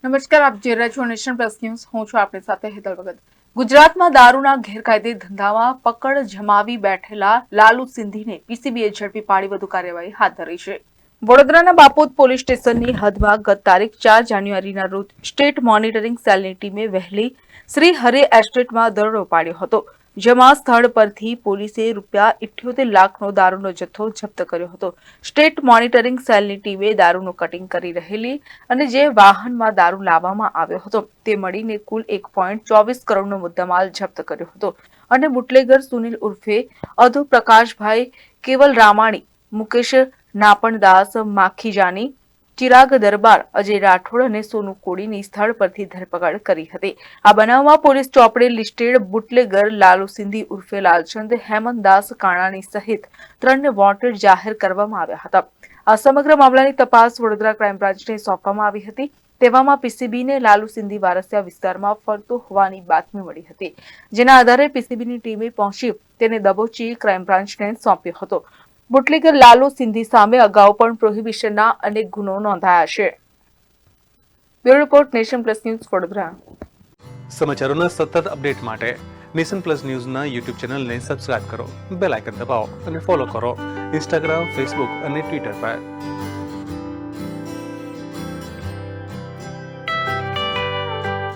નમસ્કાર, આપ જોઈ રહ્યા છો નેશન પ્લસ ન્યૂઝ. હું છું આપની સાથે હેતલ ભગત. ગુજરાતમાં દારૂના ગેરકાયદે ધંધામાં પકડ જમાવી બેઠેલા લાલુ સિંધીને પીસીબીએ ઝડપી પાડી વધુ કાર્યવાહી હાથ ધરી છે. વડોદરાના બાપોદ પોલીસ સ્ટેશનની હદમાં ગત તારીખ 4 જાન્યુઆરીના રોજ સ્ટેટ મોનિટરિંગ સેલની ટીમે વહેલી શ્રી હરે એસ્ટેટમાં દરોડો પાડ્યો હતો, જેમાં સ્થળ પરથી પોલીસે ₹78 લાખનો દારૂનો જથ્થો જપ્ત કર્યો હતો. સ્ટેટ મોનિટરિંગ સેલની ટીમે દારૂનું કટિંગ કરી રહેલી અને જે વાહનમાં દારૂ લાવવામાં આવ્યો હતો તે મળીને કુલ 1.24 કરોડનો મુદ્દામાલ જપ્ત કર્યો હતો અને બુટલેગર સુનિલ ઉર્ફે અધુ પ્રકાશભાઈ કેવલ રામાણી, મુકેશ નાપણદાસ માખીજાની, ચિરાગ દરબાર, અજય રાઠોડ અને સોનુ કોડીની સ્થળ પરથી ધરપકડ કરી હતી. આ બનાવમાં પોલીસ ચોપડે લિસ્ટેડ બુટલેગર લાલુ સિંધી ઉર્ફે લાલચંદ હેમંતદાસ કાણાણી સહિત 3ને વોન્ટેડ જાહેર કરવામાં આવ્યા હતા. આ સમગ્ર મામલાની તપાસ વડોદરા ક્રાઇમ બ્રાન્ચને સોંપવામાં આવી હતી. તેવામાં પીસીબીને લાલુ સિંધી વારસિયા વિસ્તારમાં ફરતો હોવાની બાતમી મળી હતી, જેના આધારે પીસીબીની ટીમે પહોંચી તેને દબોચી ક્રાઇમ બ્રાન્ચને સોંપ્યો હતો. બુટલેગર લાલુ સિંધી સામે અગાઉ પણ પ્રોહિબિશનના અનેક ગુનો નોંધાયા છે. Bureau report, nation plus news, Vadodara. સમાચારોના સતત અપડેટ માટે નેશન પ્લસ ન્યૂઝના યુટ્યુબ ચેનલને સબસ્ક્રાઇબ કરો, બેલ આઇકન દબાવો અને ફોલો કરો ઇન્સ્ટાગ્રામ, ફેસબુક અને ટ્વિટર પર.